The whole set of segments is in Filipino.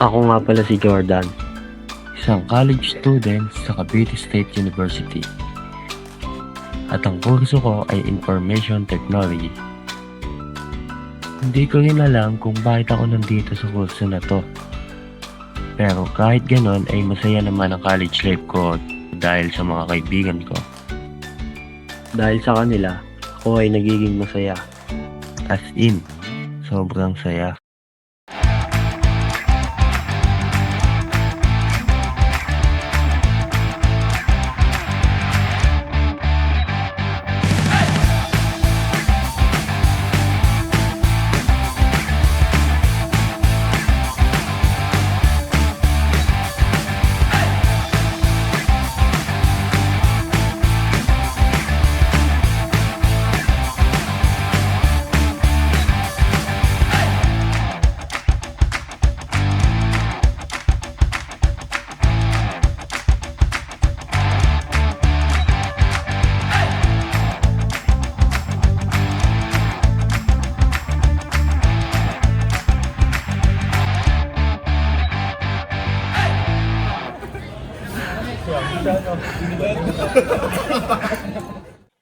Ako nga pala si Jordan, isang college student sa Cavite State University. At ang kurso ko ay Information Technology. Hindi ko rin alam kung bakit ako nandito sa kurso na to. Pero kahit ganon ay masaya naman ang college life ko dahil sa mga kaibigan ko. Dahil sa kanila, ako ay nagiging masaya. As in, sobrang saya.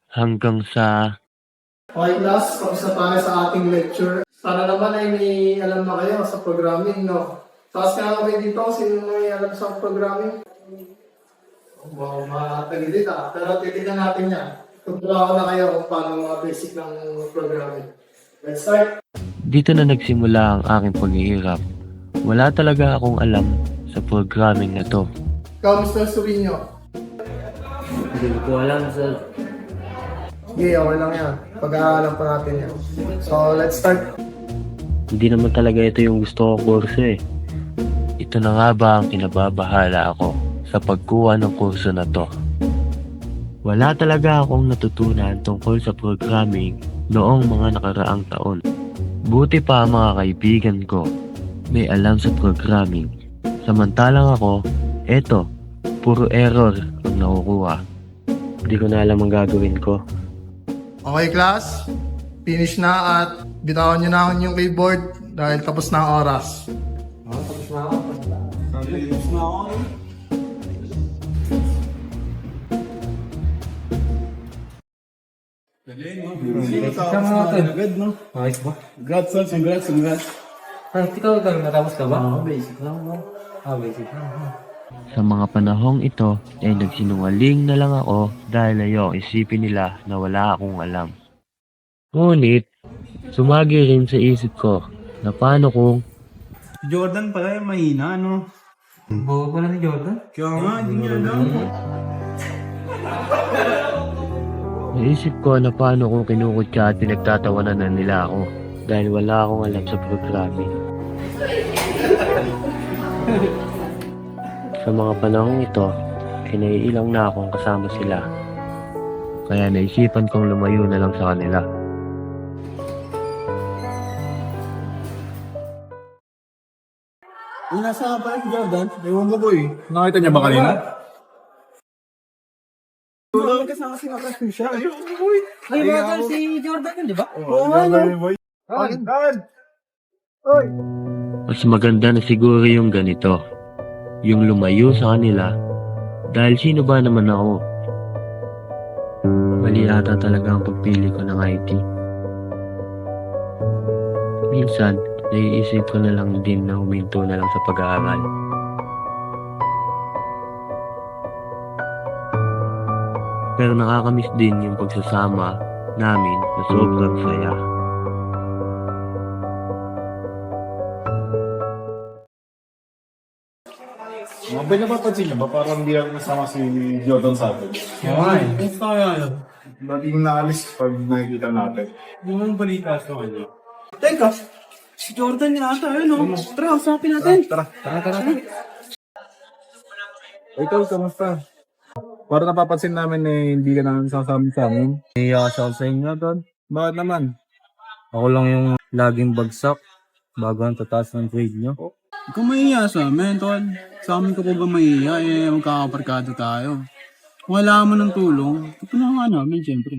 Hanggang sa Okay class, kamusta tayo sa ating lecture? Sana naman ay may alam na kayo sa programming, no? Taas nga kami dito, sino may alam sa programming? Wow, matagilid pero titignan natin yan. Tutuwa ko na kayo kung paano mga basic ng programming. Let's start! dito na nagsimula ang aking paghihirap. Wala talaga akong alam sa programming na to. Ikaw, Mr. Surino. Hindi ko alam sir. Okay, okay lang yan. Pag-aaralan pa natin yan. So, let's start. Hindi naman talaga ito yung gusto kong kurso eh. Ito na nga ba ang kinababahala ako sa pagkuha ng kurso na to? Wala talaga akong natutunan tungkol sa programming noong mga nakaraang taon. Buti pa ang mga kaibigan ko may alam sa programming. Samantalang ako, eto, puro error ang nakukuha. Hindi ko na alam ang gagawin ko. Okay class, finish na at bitawan nyo na yung keyboard dahil tapos na ang oras. Tapos na ako. Tapos na ako. Agad, no? Ayos ba? Congrats, sir. Congrats. Ikaw natapos ka ba? Basic lang, no? Basic lang. Sa mga panahong ito ay nagsinungaling na lang ako dahil ayaw isipin nila na wala akong alam. Ngunit, sumagi rin sa isip ko na paano kung Jordan pala yung mahina, no? Bawa pala ni Jordan? Kaya nga, hindi niya alam. naisip ko na paano kung kinukutya at pinagtatawanan na nila ako dahil wala akong alam sa programming. Sa mga panahong ito, ay naiilang na akong kasama sila. Kaya naisipan kong lumayo na lang sa kanila. Yung nasa pa yung Jordan, ewan ko po eh. Nakita niya ba kanina? Wala kasama si Nakasya siya. Ay, mga si Jordan yun, di ba? Oo nga, no? Dan! Oy! Mas maganda na siguro yung ganito. Yung lumayo sa kanila. Dahil sino ba naman ako? Mali ata talaga ang pagpili ko ng IT. Minsan, naiisip ko na lang din na huminto na lang sa pag-aaral. Pero nakakamiss din yung pagsasama namin na sobrang saya. Mabay napapansin niyo ba? Parang hindi lang nasama si Jordan sa atin. Why? Gusto kaya yun? Dating naalis pag nakikita natin. Yung balita sa kanya. Teka! Si Jordan yun ata, yun o. Tara, usapin natin. Tara. Ikaw, kamusta? Parang napapansin namin eh, hindi ka namin sasama sa amin. Iiyak ako sa inyo doon. Bakit naman? Ako lang yung laging bagsak bago ang tataas ng grade nyo. Ikaw mahiya sa amin, tol. Sa amin ka pa ba mahiya? Eh, magkakaparkado tayo. Kung kailangan mo ng tulong, tutulungan namin, siyempre.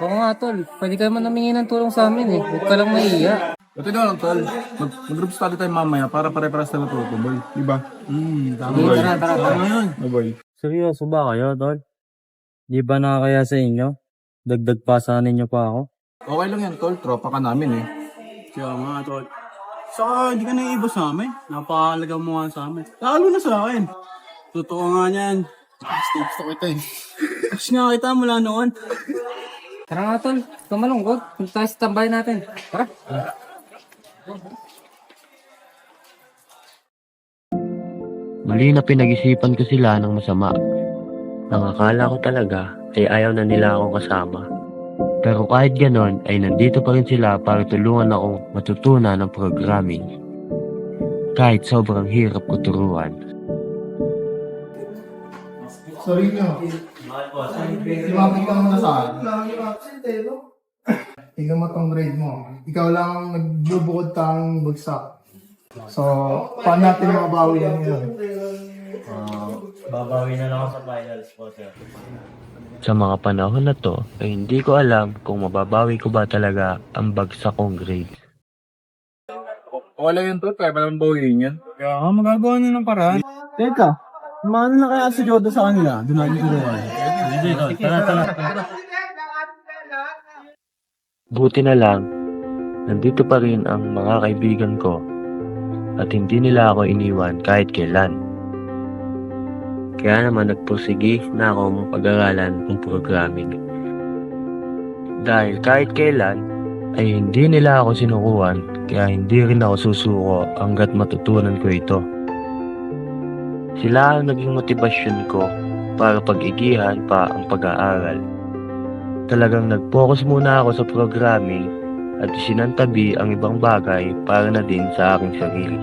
Oo nga, tol. Pwede ka naman namingi ng tulong sa amin eh. Huwag ka lang mahiya. Ito na lang, tol. Mag-group study tayo mamaya para pare-paras na natuto, boy. Diba? Tama. Boy. Tama yun. Boy. Seryoso ba kayo, tol? Di ba nakakaya sa inyo? Dagdag pa sa ninyo pa ako? Okay lang yan, tol. Tropa ka namin eh. Kaya nga, tol. Saka, hindi ka naiiba sa amin. Napakalaga mo nga sa amin. Lalo na sa akin. Totoo nga niyan. Gusto kita eh. Gusto nga kita mula noon. Tara nga tol, ikaw malungkot. Punta tayo sa tambay natin. Tara. Muli na pinag-isipan ko sila ng masama. Ang akala ko talaga ay ayaw na nila akong kasama. Pero kahit ganon ay nandito pa rin sila para tulungan akong matutunan ng programming. Kahit sobrang hirap ko turuan. Sorry nyo. Lumapit ka muna sa akin. Tingnan mo tong grade mo. Ikaw lang ang nagbubukod kang bagsak. So, paano natin mabawi yan ngayon? Babawi na lang ako sa finals po, sir. Sa mga panahon na to ay hindi ko alam kung mababawi ko ba talaga ang bagsak kong grade. Okay lang yun, tol. Kaya pa naman bawiin yan. Kaya nga, magagawa na ng paraan. Teka, umano na kaya si Jodo sa kanila? Doon natin turuan. Hindi, tol. Tara. Buti na lang, nandito pa rin ang mga kaibigan ko at hindi nila ako iniwan kahit kailan. Kaya naman nagpursigi na ako pag-aralan ng programming. Dahil kahit kailan ay hindi nila ako sinukuhan, kaya hindi rin ako susuko hanggat matutunan ko ito. Sila ang naging motibasyon ko para pag-igihan pa ang pag-aaral. Talagang nag-focus muna ako sa programming at isinantabi ang ibang bagay para na din sa aking sarili.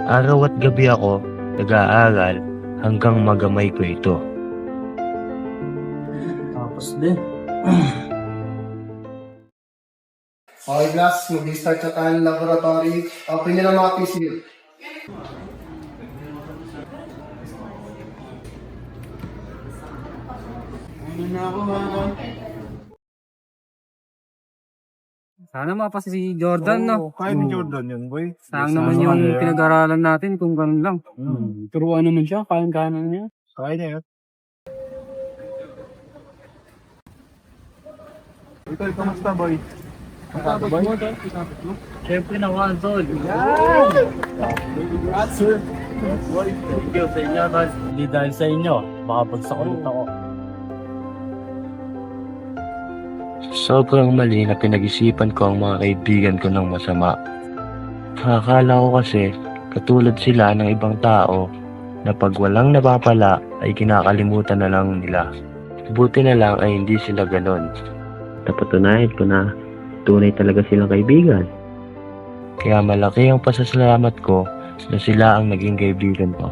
Araw at gabi ako nag-aaral hanggang magamay ko ito. Tapos din. Okay, class. Mag-start na tayo ng laboratory. Okay nila mga PCU. Ano na ako, ha? Sana mapasa si Jordan, no? Kaya ni Jordan yun, boy. Sayang naman yung pinag-aralan natin kung ganun lang. Turuan naman siya, kayang-kaya niya. Kaya niya yun. Ito, kamusta, boy? Siyempre naman, tol. Congrats, sir. Thank you sa inyo, tol. Hindi dahil sa inyo, baka bagsak ulit ako. Sobrang mali na pinag-isipan ko ang mga kaibigan ko ng masama. Akala ko kasi katulad sila ng ibang tao na pag walang napapala ay kinakalimutan na lang nila. Buti na lang ay hindi sila ganon. Napatunayan ko na tunay talaga silang kaibigan. Kaya malaki ang pasasalamat ko na sila ang naging kaibigan ko.